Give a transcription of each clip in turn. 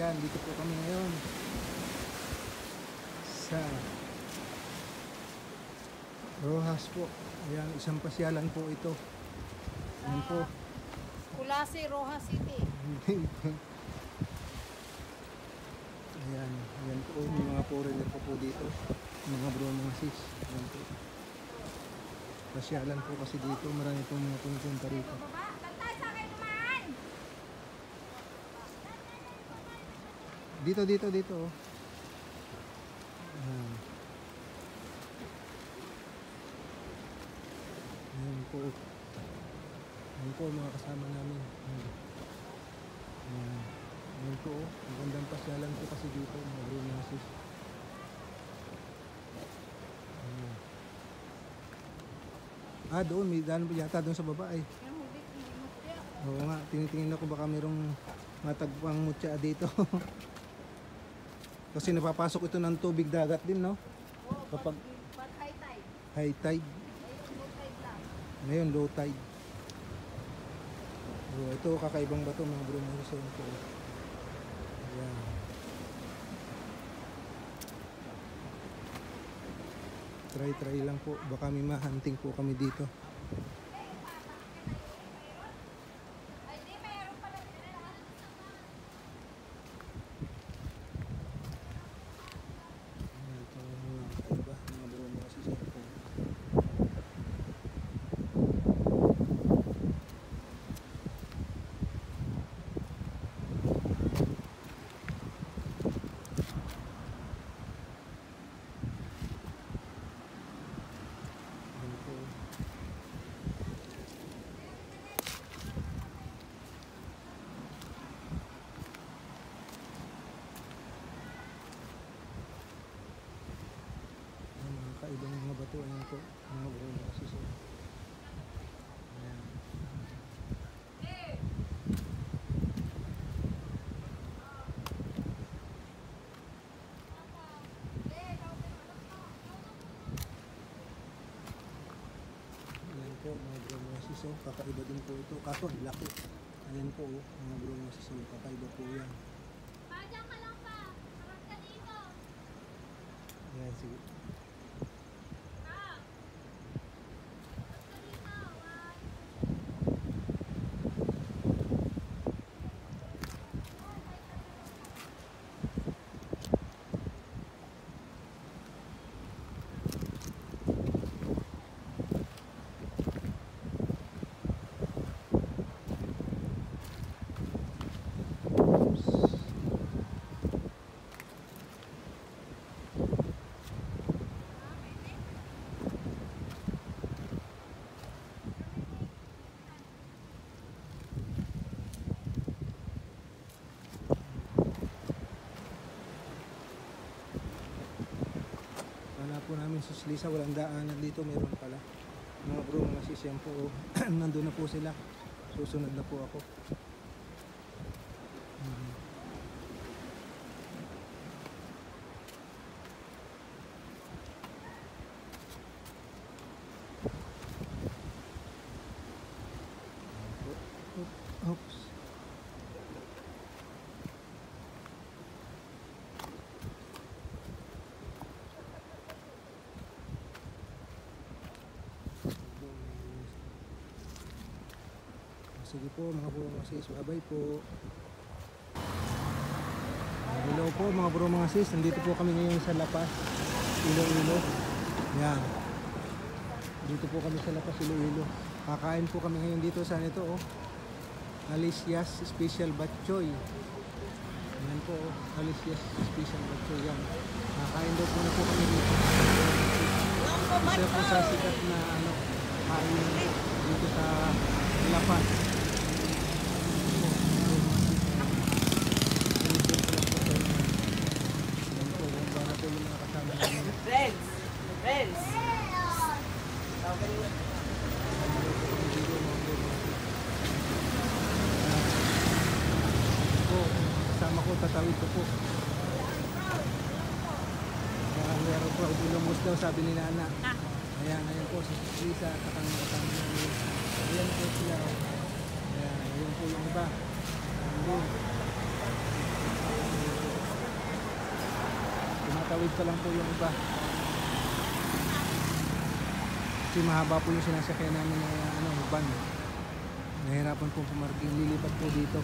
Ayan, dito po kami ngayon sa Roxas po. Ayan, isang pasyalan po ito. Ayan po. Kulasi, Roxas City. Ayan, ayan po. May mga foreigner po dito. Mga bro, mga sis. Ayan po. Pasyalan po kasi dito. Marami po mga pumunta rito. Dito. Oh. Ayan. Ayan po. Ayan po mga kasama namin. Ayan. Ayan po. Magandang pasyalan po kasi dito. Mga bro, mga sis. Ayan. Doon. May daan po yata doon sa baba eh. Oo nga. Tinitingin ako baka mayroong matagpang mutya dito. Kasi napapasok ito ng tubig dagat din, no? Kapag high tide. High tide. Low tide lang. Ngayon, low tide. So, ito, kakaibang bato, mga bro, mga gusto ko. Ayan. Try lang po. Baka may mahunting po kami dito. Ibang mga bato, ayan po, mga bro, mga suso. Ayan. Ayan po, mga bro, mga suso. Kakaiba din po ito. Kaso, laki. Ayan po, mga bro, mga suso. Kakaiba po yan. Padya ka lang pa. Harap ka dito. Ayan, sige. Po namin suslisa, walang daanan dito, meron pala mga bro, mga sis, yan po. Nandun na po sila, susunod na po ako. Oops. Sige po mga bro, mga sis, bye po. Hello po mga bro, mga sis, nandito po kami ngayon sa Lapas, Iloilo. Yan. Dito po kami sa Lapas, Iloilo. Kakain po kami ngayon dito sa ito, oh. Alicia's Special Batchoy. Yan po, oh. Alicia's Special Batchoy. Yan. Kakain daw po na po kami dito. Isa po sa sikat na kain dito sa Lapas. Friends. Kasama ko, tatawid ko po. Meron po, ilumos daw, sabi ni Nana. Ayan po, si Lisa, kasama namin. Ayan po sila. Ayan po yung iba. Ayan. Tatawid pa lang po yung iba. Kasi mahaba po yung sinasakyan namin na van. Nahirapan po pumarking. Lilipat po dito.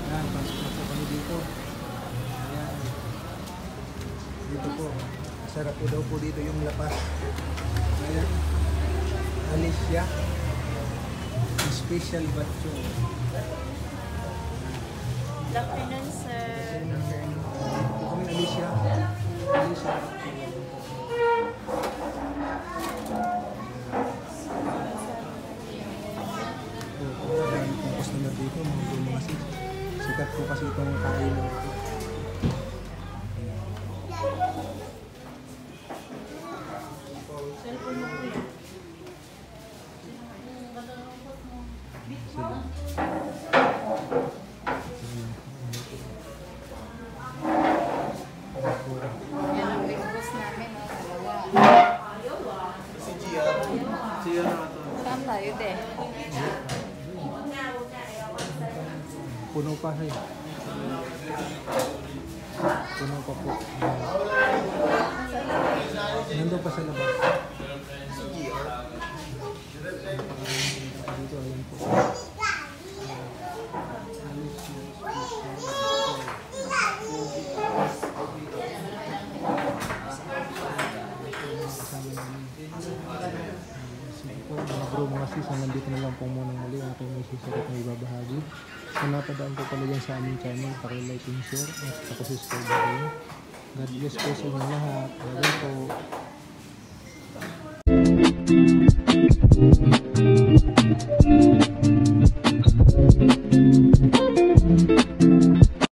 Ayan, pasok na po kami dito. Ayan. Dito po. Masarap po daw po dito yung lapas. Ayan. Alicia. Special batcho. Good afternoon, sir. Ito kami Alicia. Alicia. Marami pong customer dito, mga sis. Sikat po kasi itong kainan ito. Sila. Yan ang breakfast namin, dalawa. Saan tayo, de? Puno pa siya. Puno pa po. Nandun pa sa labas. Dito, ayan po. Mga bro, mga sis, nandito na lang po muna muli ang aking may sisikat na ibabahagi. Kung napadaan po pala yan sa aming channel, paki-like and share at paki-subscribe na rin. God bless po sa inyo lahat. Lalo po.